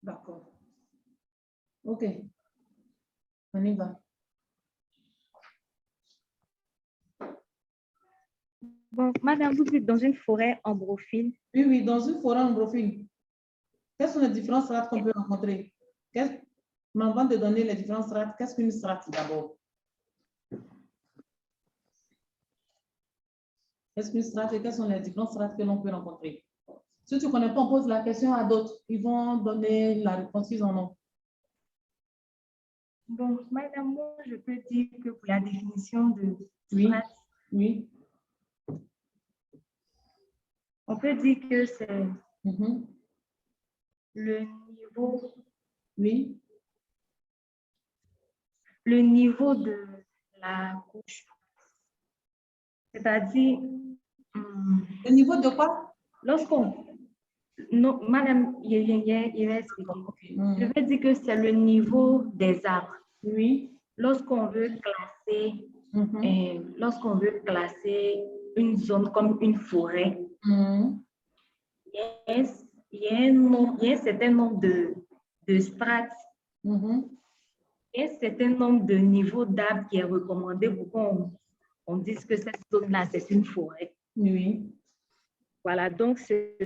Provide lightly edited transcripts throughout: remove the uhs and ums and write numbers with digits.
D'accord. OK. On y va. Bon, madame, vous êtes dans une forêt ambrophile. Oui, oui, dans une forêt ambrophile. Quelles sont les différentes strates qu'on peut rencontrer? Mais avant de donner les différentes strates, qu'est-ce qu'une strate d'abord? Qu'est-ce qu'une strate et quelles sont les différentes strates que l'on peut rencontrer? Si tu ne connais pas, on pose la question à d'autres. Ils vont donner la réponse qu'ils en ont. Bon, madame, moi, je peux dire que pour la définition de Oui, strate, oui. on peut dire que c'est Mhm. le Oui. niveau de la couche. C'est-à-dire, Le niveau de quoi? lorsqu'on... Non, madame, il va expliquer. Okay. Je veux dire que c'est le niveau des arbres. Oui. Lorsqu'on veut classer, Mhm. lorsqu'on veut classer une zone comme une forêt, Mhm. il y a un certain nombre de strates, Mhm. il y a un certain nombre de niveaux d'arbres qui est recommandé pour qu'on dise que cette zone-là, c'est une forêt. Oui. Voilà, donc c'est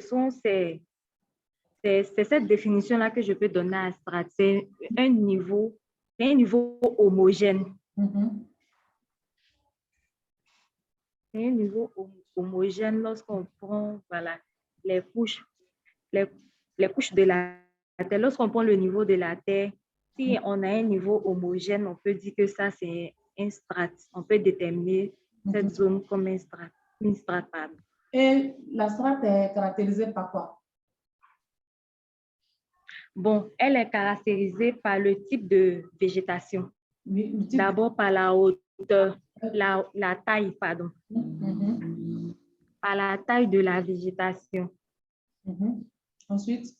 cette définition-là que je peux donner à strate. C'est un niveau homogène. Mhm. C'est un niveau homogène lorsqu'on prend voilà, les couches, les couches de la terre. Lorsqu'on prend le niveau de la terre, si on a un niveau homogène, on peut dire que ça, c'est un strate. On peut déterminer cette zone comme une strate. Et la strate est caractérisée par quoi? Bon, elle est caractérisée par le type de végétation. Oui, D'abord par la hauteur, la taille, pardon. Mhm. Par la taille de la végétation. Mhm. Ensuite,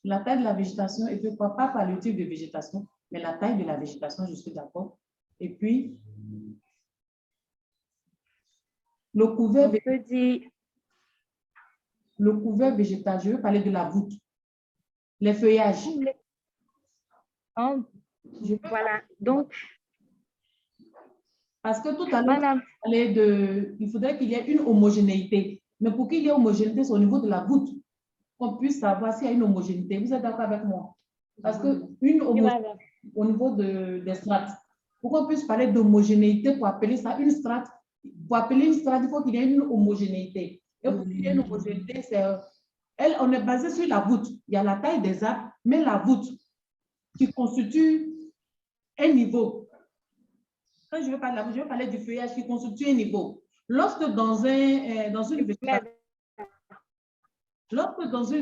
la taille de la végétation, et puis quoi? Pas par le type de végétation, mais la taille de la végétation, je suis d'accord. Et puis, le couvert, On peut dire, le couvert végétal, je veux parler de la voûte, les feuillages. voilà, donc, Parce que tout à l'heure, madame, il faudrait qu'il y ait une homogénéité. Mais pour qu'il y ait homogénéité, c'est au niveau de la voûte qu'on puisse savoir s'il y a une homogénéité. Vous êtes d'accord avec moi? Parce que une homogénéité au niveau des strates, pour qu'on puisse parler d'homogénéité, pour appeler ça une strate, pour appeler une strate, il faut qu'il y ait une homogénéité. Et pour qu'il y ait une homogénéité, on est basé sur la voûte. Il y a la taille des arbres, mais la voûte qui constitue un niveau. Quand je veux parler de la voûte, je veux parler du feuillage qui constitue un niveau. Lorsque dans une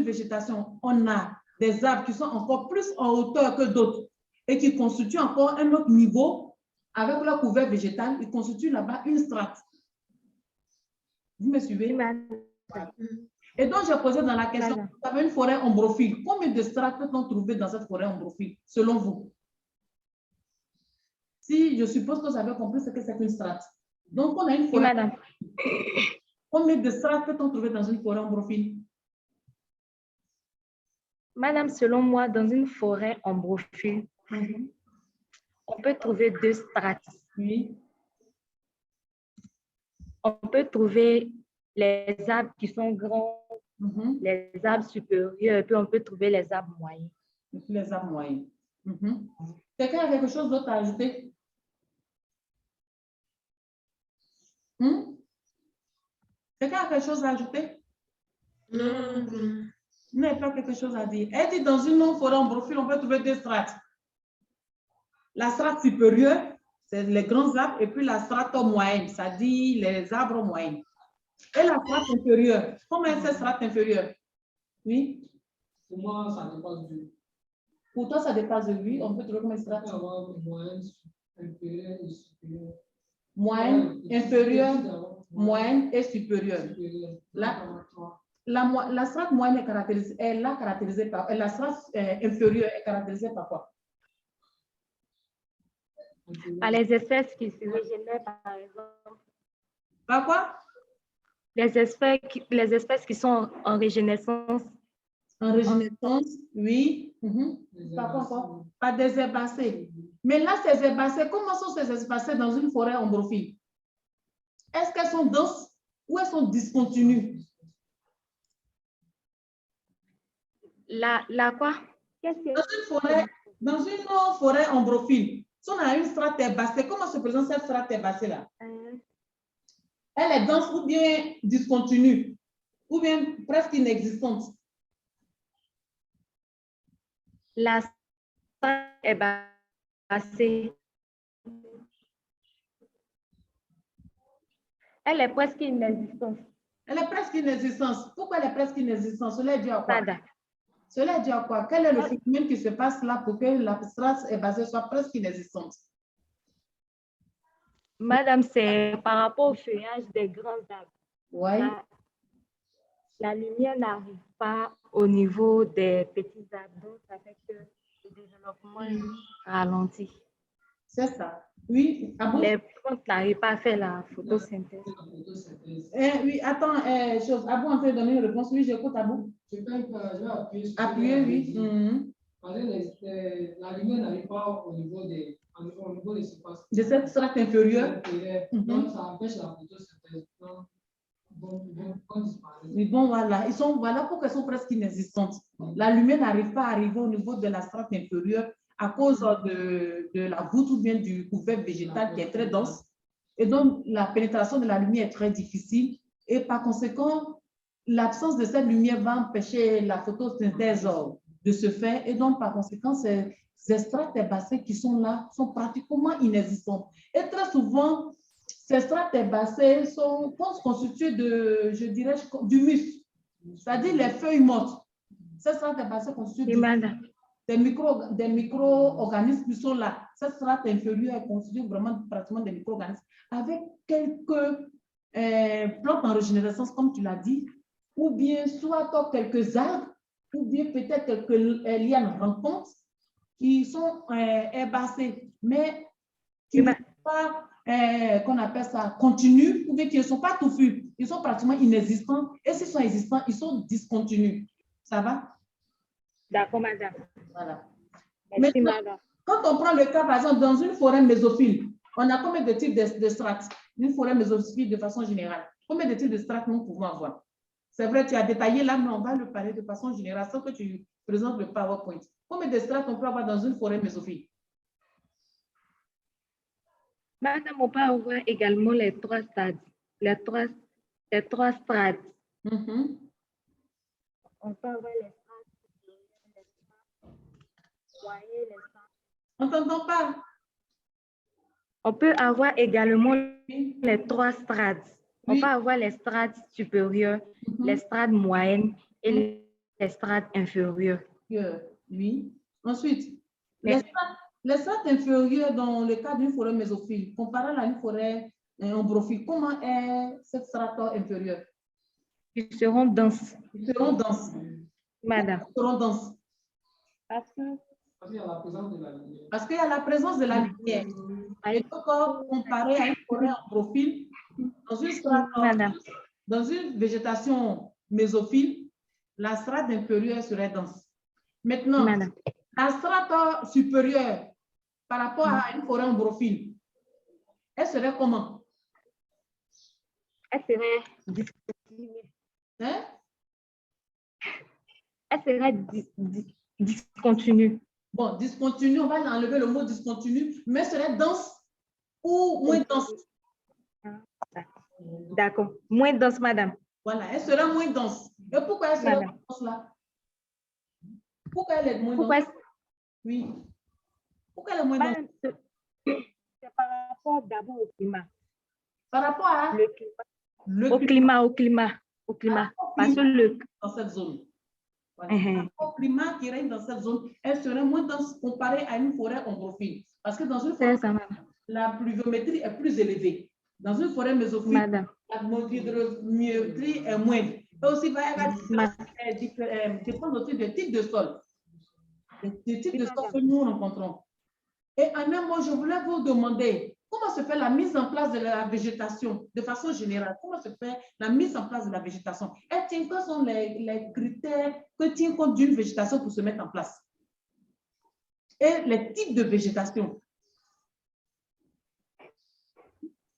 végétation, on a des arbres qui sont encore plus en hauteur que d'autres et qui constituent encore un autre niveau, avec leur couvert végétal, ils constituent là-bas une strate. Vous me suivez? Et donc, j'ai posé dans la question, vous avez une forêt ambrophile. Combien de strates peut-on trouver dans cette forêt ambrophile, selon vous? Si je suppose que vous avez compris ce que c'est qu'une strate. Donc, on a une forêt. madame. Combien de strates peut-on trouver dans une forêt ambrophile? Madame, selon moi, dans une forêt ambrophile, on peut trouver 2 strates. Oui. On peut trouver les arbres qui sont grands, les arbres supérieurs, et puis on peut trouver les arbres moyens. Les arbres moyens. Quelqu'un a quelque chose d'autre à ajouter? Quelqu'un a quelque chose à ajouter? Non. Il n'y a pas quelque chose à dire. Elle dit dans une forêt ambrophile, on peut trouver 2 strates. La strate supérieure, c'est les grands arbres, et puis la strate moyenne, ça dit les arbres moyens. Et la strate inférieure, comment est cette strate inférieure? Oui? Pour moi, ça dépasse de 8. Pour toi, ça dépasse de 8. On peut trouver combien de strates? Moyenne, inférieure et supérieure. Moyenne, inférieure, moyenne et supérieure. La strate moyenne est caractérisée, par... La strate inférieure est caractérisée par quoi? Par les espèces qui se régénèrent, par exemple. Par quoi? Les espèces qui sont en régénérescence. En régénérescence, oui. Pas encore. Pas des herbacées. Mais là, ces herbacées, comment sont ces herbacées dans une forêt ombrophile? Est-ce qu'elles sont denses ou elles sont discontinues? La quoi? Dans une forêt ombrophile, si on a une strate herbacée, comment se présente cette strate herbacée-là? Elle est dense ou bien discontinue, ou bien presque inexistante? La strate herbacée. Elle est presque inexistante. Elle est presque inexistante. Pourquoi elle est presque inexistante? Cela est dû à quoi? Madame. Cela est dû à quoi? Quel est le phénomène qui se passe là pour que la strate herbacée soit presque inexistante? Madame, c'est par rapport au feuillage des grands arbres. Oui. La lumière n'arrive pas au niveau des petits arbres, donc ça fait que le développement est ralenti. C'est ça. Oui. Les plantes n'arrivent pas à faire la photosynthèse. Oui, attends, Abou en train de donner une réponse. Oui, j'écoute Abou. Je vais appuyer, oui. La lumière n'arrive pas au niveau des surfaces. De cette strate inférieure. Donc, ça empêche la photosynthèse. Oui, bon, voilà. Voilà pourquoi elles sont presque inexistantes. La lumière n'arrive pas à arriver au niveau de la strate inférieure à cause de la voûte ou bien du couvercle végétal qui est très dense. Et donc, la pénétration de la lumière est très difficile. Et par conséquent, l'absence de cette lumière va empêcher la photosynthèse de se faire. Et donc, par conséquent, ces strates herbacées qui sont là sont pratiquement inexistantes. Et très souvent, ces strates herbacées sont constituées de, je dirais, d'humus, c'est-à-dire les feuilles mortes. Ces strates herbacées constituent des micro-organismes qui sont là. Cette strate inférieure est constituée vraiment pratiquement des micro-organismes avec quelques plantes en régénérescence, comme tu l'as dit, ou bien soit quelques algues, ou bien peut-être quelques lianes rampantes qui sont herbacées, mais qui ne sont pas, qu'on appelle ça, continus, ou bien qui ne sont pas touffus. Ils sont pratiquement inexistants, et s'ils sont existants, ils sont discontinus. Ça va? D'accord, madame. Voilà. Merci, madame. Quand on prend le cas, par exemple, dans une forêt mésophile, on a combien de types de strates? Une forêt mésophile de façon générale. Combien de types de strates nous pouvons avoir? C'est vrai, tu as détaillé là, mais on va le parler de façon générale sans que tu présentes le PowerPoint. Combien de strates on peut avoir dans une forêt mésophile? Madame, on peut avoir également les trois stades. Les trois strates. On peut avoir les strates, on ne t'entend pas. On peut avoir également les trois strates. On peut avoir les strates supérieures, les strates moyennes et les strates inférieures. Oui. Ensuite, les strates inférieures dans le cas d'une forêt mésophile, comparé à une forêt ombrophile, comment est cette strate inférieure? Ils seront denses. Ils seront denses. Madame. Ils seront denses. Parce qu'il y a la présence de la lumière. Parce qu'il y a la présence de la lumière. Et donc, comparé à une forêt ombrophile, dans une végétation mésophile, la strate inférieure serait dense. Maintenant, la strate supérieure, par rapport à une forêt ombrophile, elle serait comment? Elle serait discontinue. Hein? Elle serait discontinue. Bon, discontinue, on va enlever le mot discontinue, mais serait dense ou moins dense? D'accord. Moins dense, madame. Voilà, elle serait moins dense. Et pourquoi elle serait moins dense là? Pourquoi elle est moins dense? Oui. Pourquoi elle est moins dense? C'est par rapport d'abord au climat. Par rapport à? Au climat. Parce que dans cette zone. Voilà. Au climat qui règne dans cette zone, elle serait moins dense comparée à une forêt ombrophile. Parce que dans une forêt, la pluviométrie est plus élevée. Dans une forêt mésophile, la pluviométrie est moindre. Et aussi, il va y dépendre aussi du type de sol. Du type de sol que nous rencontrons. Et en un mot, je voulais vous demander, comment se fait la mise en place de la végétation de façon générale? Comment se fait la mise en place de la végétation? Et tiens, quels sont les critères que tient compte d'une végétation pour se mettre en place? Et les types de végétation.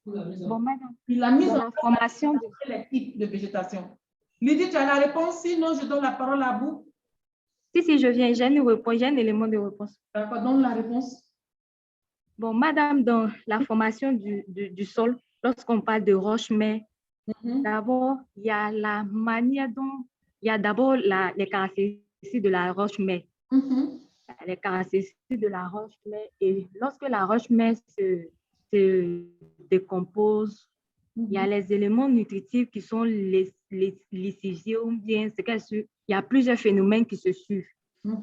Bon, madame, Puis la mise dans en la place formation de... et les types de végétation. Lydie, tu as la réponse? Sinon, je donne la parole à vous. Si, je viens, j'ai un élément de réponse. D'accord, donne la réponse. Bon, madame, dans la formation du sol, lorsqu'on parle de roche-mère, d'abord, il y a la manière dont, il y a d'abord les caractéristiques de la roche-mère. Les caractéristiques de la roche-mère. Et lorsque la roche-mère se décompose, il y a les éléments nutritifs qui sont les lixiviés ou bien ce qu'elle suit. Il y a plusieurs phénomènes qui se suivent.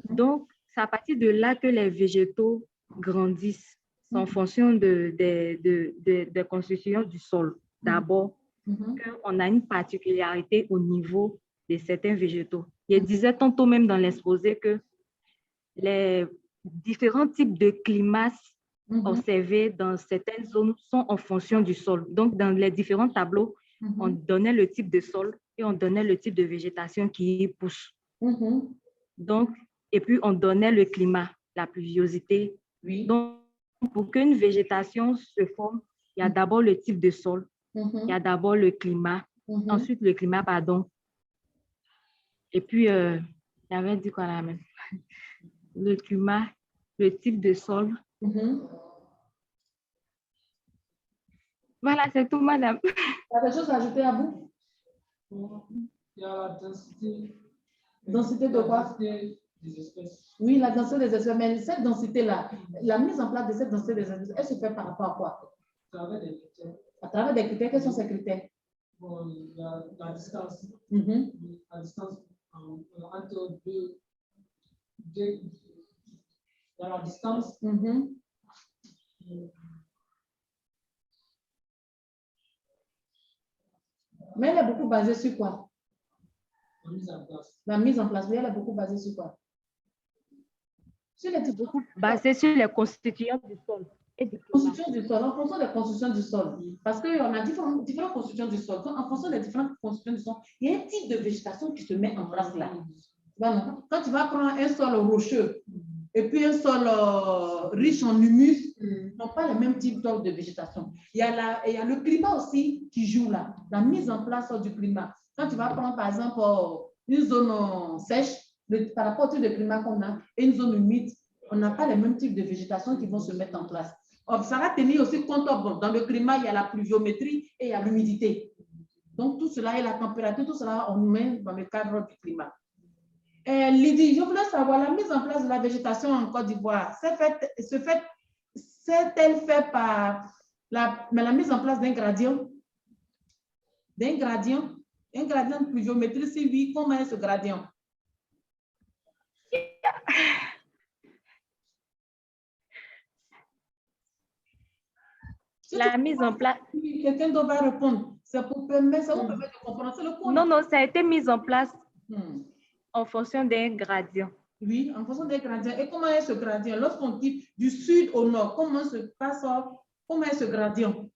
Donc, c'est à partir de là que les végétaux grandissent en fonction de constitution du sol. D'abord, on a une particularité au niveau de certains végétaux. Je disais tantôt même dans l'exposé que les différents types de climats observés dans certaines zones sont en fonction du sol. Donc, dans les différents tableaux, on donnait le type de sol et on donnait le type de végétation qui y pousse. Donc, et puis, on donnait le climat, la pluviosité. Donc, pour qu'une végétation se forme, il y a d'abord le type de sol, il y a d'abord le climat, ensuite le climat, pardon. Et puis, j'avais dit quoi là même? Le climat, le type de sol. Voilà, c'est tout, madame. Il y a des choses à ajouter à vous? Il y a la densité. Densité de quoi? Des espèces. Oui, la densité des espèces. Mais cette densité-là, la mise en place de cette densité des espèces, elle se fait par rapport à quoi? À travers des critères. À travers des critères. Quels sont ces critères? Bon, la distance. La distance entre deux. Il y a la distance. Mais elle est beaucoup basée sur quoi? La mise en place. La mise en place, oui, elle est beaucoup basée sur quoi? Sur les beaucoup basée sur les constituants du sol. Constitution du sol, en fonction des constitutions du sol. Parce qu'on a différentes constitutions du sol. En fonction des différentes constitutions du sol, il y a un type de végétation qui se met en place là. Quand tu vas prendre un sol rocheux et puis un sol riche en humus, ils n'ont pas le même type de végétation. Il y a le climat aussi qui joue là, la mise en place du climat. Quand tu vas prendre par exemple une zone sèche, par rapport au type de climat qu'on a, et une zone humide, on n'a pas les mêmes types de végétation qui vont se mettre en place. Ça va tenir aussi compte, dans le climat, il y a la pluviométrie et il y a l'humidité. Donc, tout cela et la température, tout cela, on met dans le cadre du climat. Lydie, je voulais savoir, la mise en place de la végétation en Côte d'Ivoire, c'est-elle fait par la mise en place d'un gradient? Un gradient de pluviométrie, si oui, comment est ce gradient? La mise en place. Quelqu'un doit répondre. C'est pour permettre, ça vous permet de comprendre. Le cours. Non, ça a été mis en place en fonction d'un gradient. Oui, en fonction des gradients. Et comment est ce gradient? Lorsqu'on quitte du sud au nord, comment se passe, comment est ce gradient?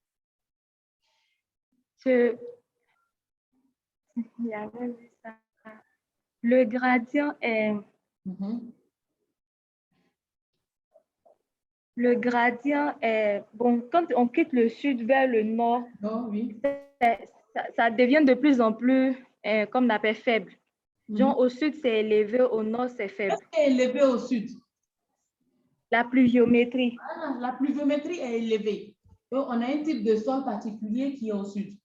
Le gradient est... Le gradient est... Bon, quand on quitte le sud vers le nord, ça devient de plus en plus, comme on appelle, faible. Genre, au sud, c'est élevé, au nord, c'est faible. Qu'est-ce qui est élevé au sud? La pluviométrie. Ah, la pluviométrie est élevée. Donc, on a un type de sol particulier qui est au sud.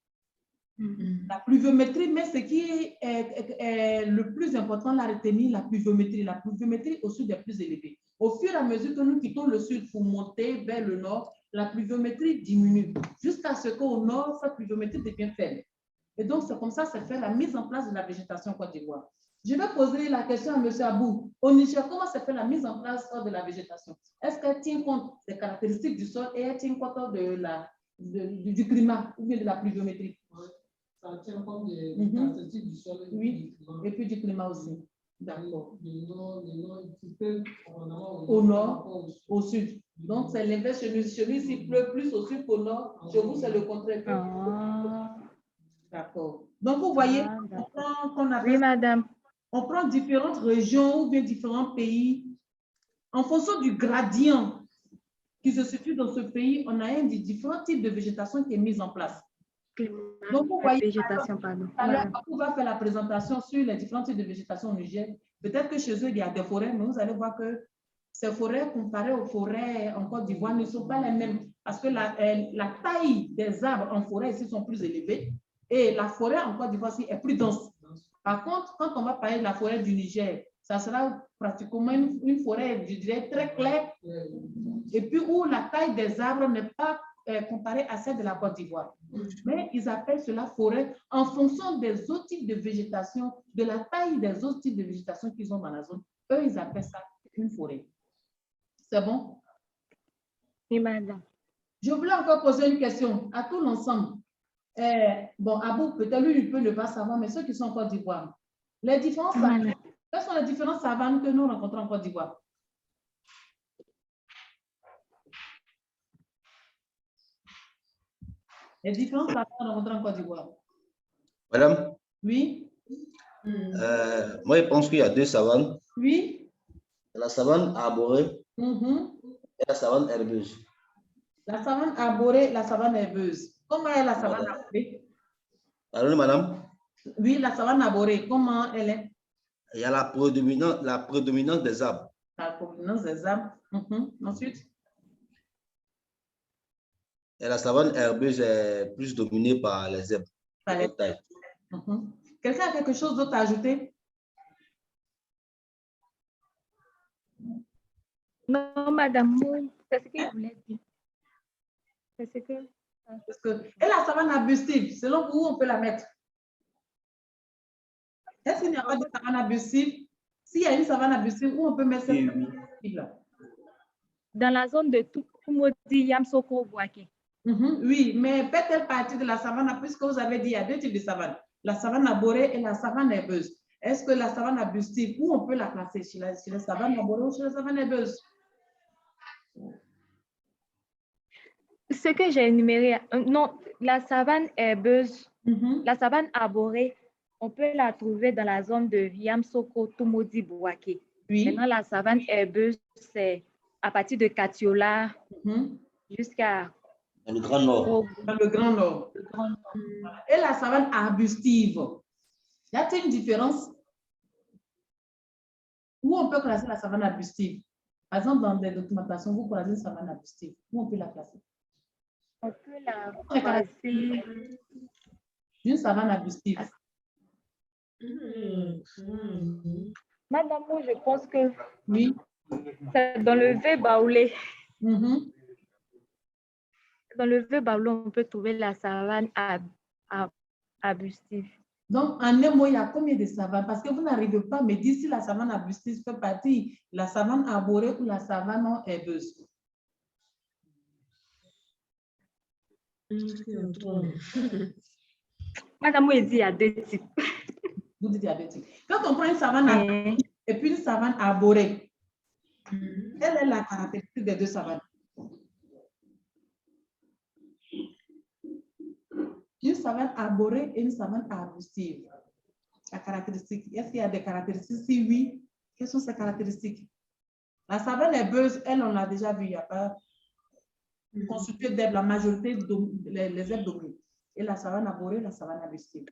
La pluviométrie, mais ce qui est le plus important, la retenir, la pluviométrie. La pluviométrie au sud est plus élevée. Au fur et à mesure que nous quittons le sud pour monter vers le nord, la pluviométrie diminue jusqu'à ce qu'au nord, cette pluviométrie devient faible. Et donc, c'est comme ça que se fait la mise en place de la végétation en Côte d'Ivoire. Je vais poser la question à M. Abou. Au Niger, comment se fait la mise en place de la végétation? Est-ce qu'elle tient compte des caractéristiques du sol et elle tient compte du climat ou bien de la pluviométrie? Ça tient compte des caractéristiques du sol et du climat. Et puis du climat aussi. D'accord. Le nord, il pleut Au nord, au sud. Donc, c'est l'inverse chez nous. Chez nous, il pleut plus au sud qu'au nord. Chez vous, c'est le contraire. Ah, D'accord. Donc, vous voyez, oui, madame. on prend différentes régions ou bien différents pays. En fonction du gradient qui se situe dans ce pays, on a un des différents types de végétation qui est mise en place. Donc, vous voyez, Végétation, pardon. alors, on va faire la présentation sur les différents types de végétation au Niger. Peut-être que chez eux, il y a des forêts, mais vous allez voir que ces forêts, comparées aux forêts en Côte d'Ivoire, ne sont pas les mêmes. Parce que la taille des arbres en forêt ici sont plus élevées et la forêt en Côte d'Ivoire est plus dense. Par contre, quand on va parler de la forêt du Niger, ça sera pratiquement une forêt, je dirais, très claire, et puis où la taille des arbres n'est pas comparée à celle de la Côte d'Ivoire. Mais ils appellent cela forêt en fonction des autres types de végétation, de la taille des autres types de végétation qu'ils ont dans la zone. Eux, ils appellent ça une forêt. C'est bon? Oui, madame. Je voulais encore poser une question à tout l'ensemble. Bon, Abou, peut-être lui, il peut ne pas savoir, mais ceux qui sont en Côte d'Ivoire, les différences, quelles sont les différentes savanes que nous rencontrons en Côte d'Ivoire? Les différentes savanes rencontrées en Côte d'Ivoire. Madame? Oui. Moi, je pense qu'il y a deux savanes. Oui. La savane arborée et la savane herbeuse. La savane arborée, la savane herbeuse. Comment est la savane arborée? Pardonnez, madame? Oui, la savane arborée, comment elle est? Il y a la prédominance des arbres. La prédominance des arbres. Ensuite? Et la savane herbeuse est plus dominée par les herbes. Quelqu'un a quelque chose d'autre à ajouter? Non, madame, c'est ce que je voulais dire. C'est ce que... Et la savane arbustive, selon vous, on peut la mettre? Est-ce qu'il n'y a pas de savane arbustive? S'il y a une savane arbustive, où on peut mettre cette savane arbustive? Dans la zone de Tumodi, Yamsoko, Bouaké. Oui, mais peut-être partie de la savane, puisque vous avez dit qu'il y a deux types de savane, la savane arborée et la savane herbeuse. Est-ce que la savane arbustive, où on peut la placer? Chez la savane arborée ou chez la savane herbeuse? Ce que j'ai énuméré, non, la savane herbeuse, la savane arborée, on peut la trouver dans la zone de Yamsoko, Tumodi, Bouaké. Oui. Maintenant, la savane herbeuse, c'est à partir de Katiola jusqu'à... Dans le Grand Nord. Dans le Grand Nord. Et la savane arbustive, y a-t-il une différence? Où on peut classer la savane arbustive? Par exemple, dans des documentations, vous croisez une savane arbustive. Où on peut la classer? On peut la classer... Une savane arbustive. Madame, je pense que oui, c'est dans le V-Baoulé. Dans le V-Baoulé, on peut trouver la savane arbustive. Donc, en un mot, il y a combien de savanes? Parce que vous n'arrivez pas à me dire si la savane arbustive fait partie de la savane arborée ou la savane herbeuse. Madame, il dit il y a deux types. Vous dites il y a deux types. Quand on prend une savane arborée et puis une savane arborée, quelle est la caractéristique des deux savanes? Une savane arborée et une savane arbustive. La caractéristique, est-ce qu'il y a des caractéristiques? Si oui, quelles sont ces caractéristiques? La savane herbeuse, elle, on l'a déjà vu, il n'y a pas constitué d'herbes, la majorité, les herbes dominent. Et la savane arborée, la savane arbustive.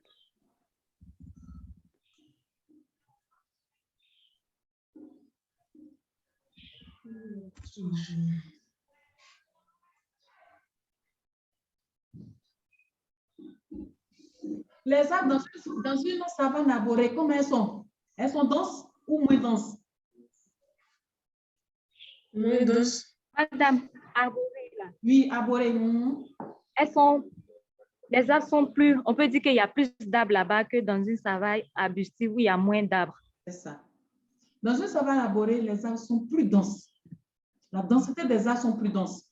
Les arbres dans une savane arborée, comment elles sont? Elles sont denses ou moins denses? Moins denses. Madame, arborée là. Oui, arborée. Les arbres sont plus, on peut dire qu'il y a plus d'arbres là-bas que dans une savane arbustive où il y a moins d'arbres. C'est ça. Dans une savane arborée, les arbres sont plus denses. La densité des arbres sont plus denses.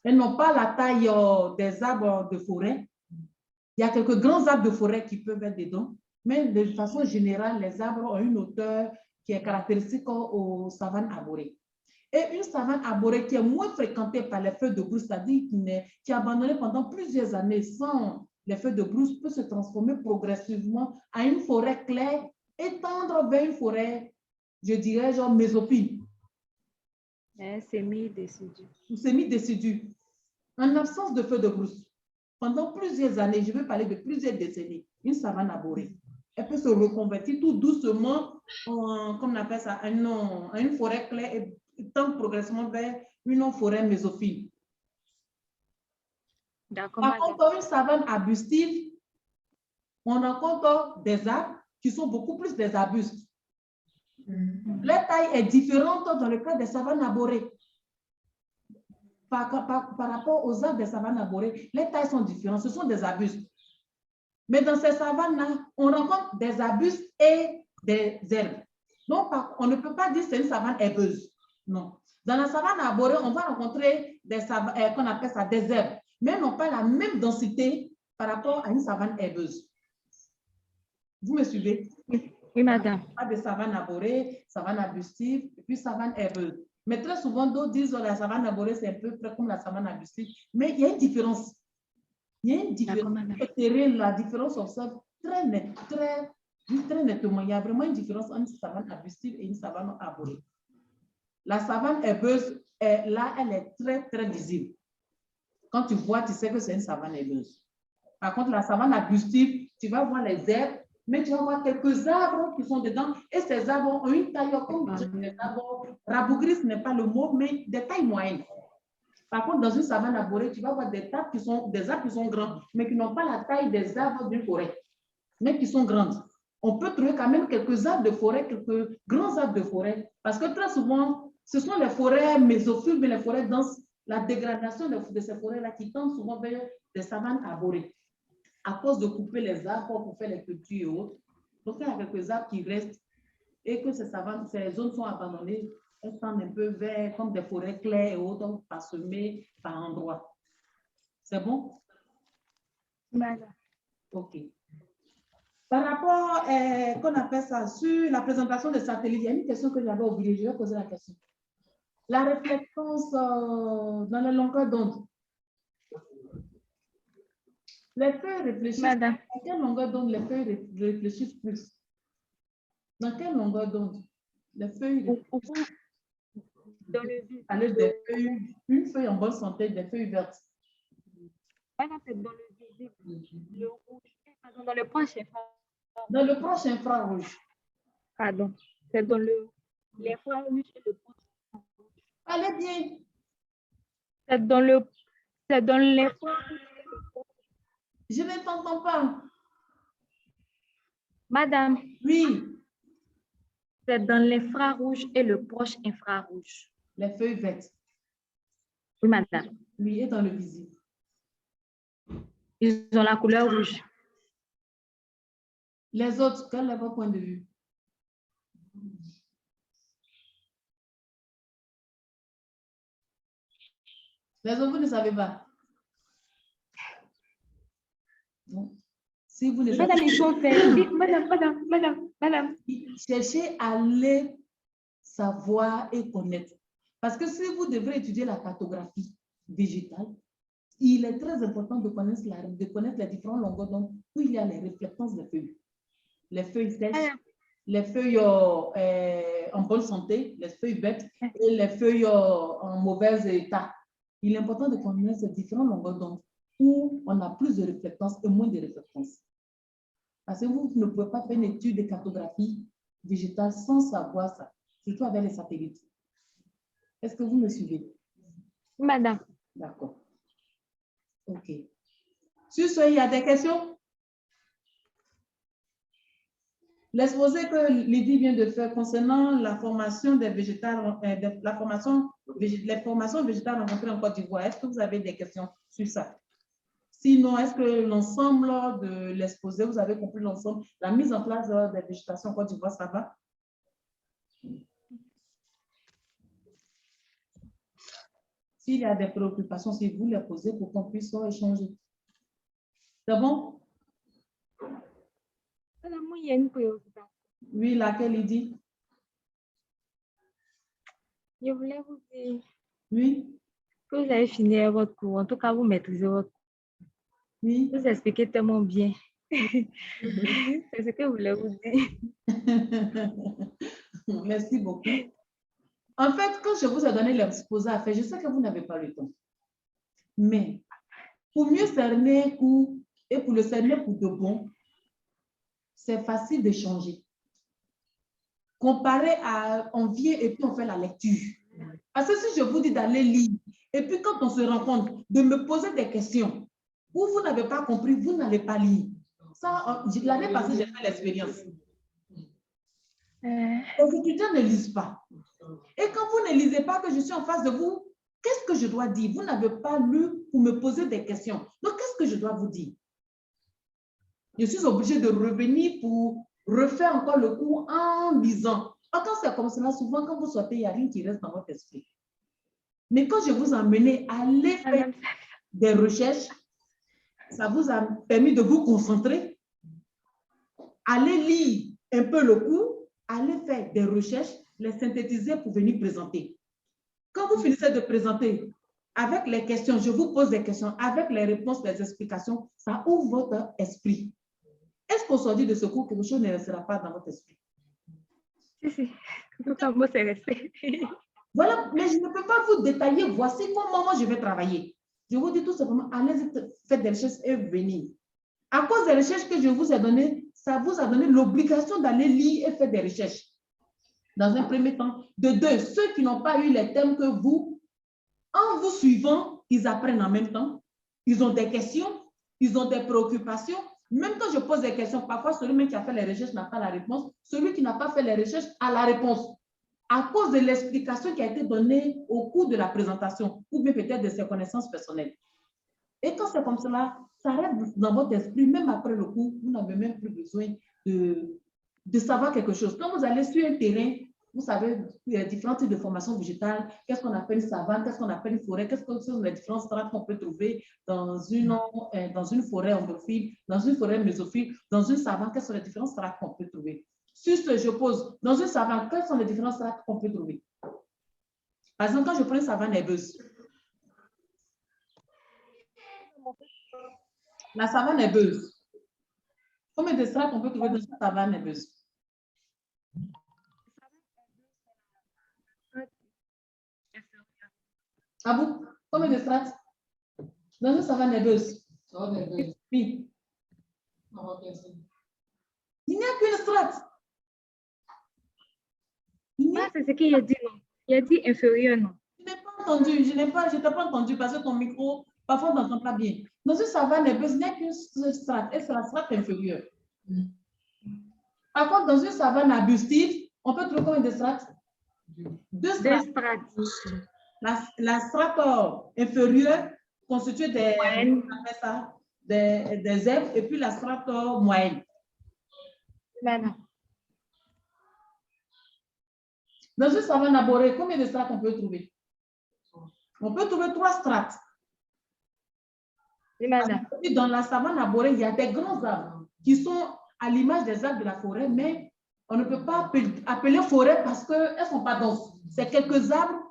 Elles n'ont pas la taille des arbres de forêt. Il y a quelques grands arbres de forêt qui peuvent être dedans, Mais de façon générale, les arbres ont une hauteur qui est caractéristique aux savanes arborées. Et une savane arborée qui est moins fréquentée par les feux de brousse, c'est-à-dire qui est abandonnée pendant plusieurs années sans les feux de brousse, peut se transformer progressivement en une forêt claire et tendre vers une forêt, je dirais, genre mésophile. Semi-décidu. Ou semi-décidu. En absence de feux de brousse, pendant plusieurs années, je vais parler de plusieurs décennies, une savane arborée, elle peut se reconvertir tout doucement, comme on appelle ça, en une forêt claire et tendre progressivement vers une forêt mésophile. D'accord. Par contre, une savane arbustive, on rencontre des arbres qui sont beaucoup plus des arbustes. La taille est différente dans le cas des savanes arborées. Par rapport aux arbres des savanes arborées, les tailles sont différentes, ce sont des arbustes. Mais dans ces savanes-là, on rencontre des arbustes et des herbes. Donc, on ne peut pas dire que c'est une savane herbeuse. Non. Dans la savane arborée, on va rencontrer des qu'on appelle ça des herbes, mais elles n'ont pas la même densité par rapport à une savane herbeuse. Vous me suivez? Oui, madame. Pas de savane arborée, savane arbustive, et puis savane herbeuse. Mais très souvent, d'autres disent que la savane arborée, c'est un peu près comme la savane arbustive. Mais il y a une différence. Il y a une différence. La différence s'observe très nettement. Il y a vraiment une différence entre une savane arbustive et une savane arborée. La savane herbeuse, là, elle est très visible. Quand tu vois, tu sais que c'est une savane herbeuse. Par contre, la savane arbustive, tu vas voir les herbes, mais tu vas voir quelques arbres qui sont dedans. Et ces arbres ont une taille comme des arbres. Rabougris, ce n'est pas le mot, mais des tailles moyennes. Par contre, dans une savane arborée, tu vas voir des arbres qui sont grands, mais qui n'ont pas la taille des arbres d'une forêt, mais qui sont grandes. On peut trouver quand même quelques arbres de forêt, quelques grands arbres de forêt, parce que très souvent, ce sont les forêts mésophiles, mais les forêts denses, la dégradation de ces forêts-là qui tendent souvent vers des savanes arborées, à cause de couper les arbres pour faire les cultures et autres. Donc, il y a quelques arbres qui restent et que ces zones sont abandonnées. Elles tendent un peu vers comme des forêts claires et autres, parsemées par endroits. C'est bon? Voilà. OK. Par rapport, qu'on appelle ça, sur la présentation des satellites, il y a une question que j'avais oubliée. Je vais poser la question. La réflexion dans la longueur d'onde. Les feuilles réfléchissent. Madame. À quelle longueur d'onde les feuilles réfléchissent plus? Dans quelle longueur d'onde les feuilles réfléchissent? Dans le visible. Avec des feuilles, une feuille en bonne santé, des feuilles vertes. Madame, c'est dans le visible, le rouge. Pardon, dans le proche infrarouge. Dans le proche infrarouge. Pardon, c'est dans l'infrarouge et le proche infrarouge. Allez bien. C'est dans l'infrarouge. Je ne t'entends pas. Madame. Oui. C'est dans l'infrarouge et le proche infrarouge. Les feuilles vertes. Oui, madame. Oui, et dans le visible. Ils ont la couleur rouge. Les autres, quel est votre point de vue? Les autres, vous ne savez pas. Non. Si vous ne savez Madame, ils sont faits. Madame. Cherchez à les savoir et connaître. Parce que si vous devrez étudier la cartographie végétale, il est très important de connaître les différentes longueurs d'onde où il y a les réflectances des feuilles. Les feuilles sèches, les feuilles en bonne santé, les feuilles bêtes et les feuilles en mauvais état. Il est important de connaître ces différentes longueurs d'onde où on a plus de réflectances et moins de réflectances. Parce que vous ne pouvez pas faire une étude de cartographie végétale sans savoir ça, surtout avec les satellites. Est-ce que vous me suivez? Madame. D'accord. OK. Sur ce, il y a des questions? L'exposé que Lydie vient de faire concernant la formation des végétales, les formations végétales rencontrées en Côte d'Ivoire, est-ce que vous avez des questions sur ça? Sinon, est-ce que l'ensemble de l'exposé, vous avez compris l'ensemble, la mise en place des végétations en Côte d'Ivoire, ça va? S'il y a des préoccupations, si vous les posez pour qu'on puisse échanger. C'est bon? Madame, moi, il y a une préoccupation. Oui, laquelle il dit? Je voulais vous dire Oui, que vous avez fini votre cours. En tout cas, vous maîtrisez votre cours. oui. Vous expliquez tellement bien. C'est ce que je voulais vous dire. Merci beaucoup. En fait, quand je vous ai donné l'exposé à faire, je sais que vous n'avez pas le temps. Mais pour mieux cerner un cours et pour le cerner pour de bon, c'est facile d'échanger. Comparé à on vient et puis on fait la lecture. Parce que si je vous dis d'aller lire, et puis quand on se rencontre, de me poser des questions, où vous n'avez pas compris, vous n'allez pas lire. Ça, l'année passée, j'ai fait l'expérience. Les étudiants ne lisent pas. Et quand vous ne lisez pas, que je suis en face de vous, qu'est-ce que je dois dire? Vous n'avez pas lu pour me poser des questions. Donc, qu'est-ce que je dois vous dire? Je suis obligée de revenir pour refaire encore le cours en lisant. Quand c'est comme cela, souvent, quand vous sortez, il n'y a rien qui reste dans votre esprit. Mais quand je vous ai emmené à aller faire des recherches, ça vous a permis de vous concentrer, aller lire un peu le cours, aller faire des recherches, les synthétiser pour venir présenter. Quand vous finissez de présenter, avec les questions, je vous pose des questions, avec les réponses, les explications, ça ouvre votre esprit. Est-ce qu'au sortir de ce cours, quelque chose ne restera pas dans votre esprit? Si. Tout à moi, c'est resté. Voilà, mais je ne peux pas vous détailler. Voici comment moi je vais travailler. Je vous dis tout simplement, allez faire des recherches et venez. À cause des recherches que je vous ai données, ça vous a donné l'obligation d'aller lire et faire des recherches. Dans un premier temps. De deux, ceux qui n'ont pas eu les thèmes que vous, en vous suivant, ils apprennent en même temps. Ils ont des questions, ils ont des préoccupations. Même quand je pose des questions, parfois celui qui a fait les recherches n'a pas la réponse. Celui qui n'a pas fait les recherches a la réponse. À cause de l'explication qui a été donnée au cours de la présentation, ou bien peut-être de ses connaissances personnelles. Et quand c'est comme cela, ça reste dans votre esprit, même après le cours, vous n'avez même plus besoin de savoir quelque chose. Quand vous allez sur un terrain, vous savez, il y a différents types de formations végétales, qu'est-ce qu'on appelle une savane, qu'est-ce qu'on appelle une forêt, qu'est-ce que sont les différentes strates qu'on peut trouver dans une forêt ombrophile, dans une forêt mésophile, dans une savane, quelles sont les différentes strates qu'on peut trouver. Sur ce, je pose, dans une savane, quelles sont les différentes strates qu'on peut trouver? Par exemple, quand je prends une savane herbeuse, la savane herbeuse, combien de strates on peut trouver dans une savane herbeuse? Ah bon? Combien de strates? Dans une savane herbeuse? Oui. Il n'y a qu'une strate. C'est ce qu'il a dit, non? Il a dit inférieur, non? Je n'ai pas entendu, je t'ai pas entendu parce que ton micro, parfois, on n'entend pas bien. Dans une savane herbeuse, il n'y a qu'une strate, et c'est la strate inférieure. Par contre, dans une savane arbustive, on peut trouver combien de strates? Deux strates. La strate inférieure constituée des herbes et puis la strate moyenne. Voilà. Dans une savane arborée, combien de strates on peut trouver? On peut trouver 3 strates. Oui, madame. Dans la savane arborée, il y a des grands arbres qui sont à l'image des arbres de la forêt, mais on ne peut pas appeler forêt parce qu'elles ne sont pas denses. C'est quelques arbres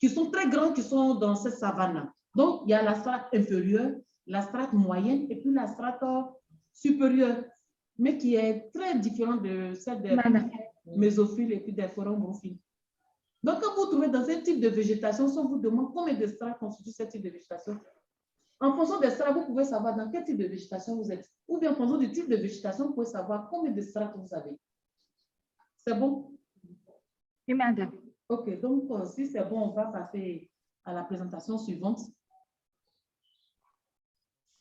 qui sont très grands qui sont dans cette savane-là. Donc, il y a la strate inférieure, la strate moyenne et puis la strate supérieure, mais qui est très différente de celle des mésophiles et puis des forêts ombrophiles. Donc, quand vous trouvez dans ce type de végétation, si on vous demande combien de strates constituent ce type de végétation, en fonction des strates, vous pouvez savoir dans quel type de végétation vous êtes. Ou bien en fonction du type de végétation, vous pouvez savoir combien de strates vous avez. C'est bon? Oui, madame. OK, donc si c'est bon, on va passer à la présentation suivante.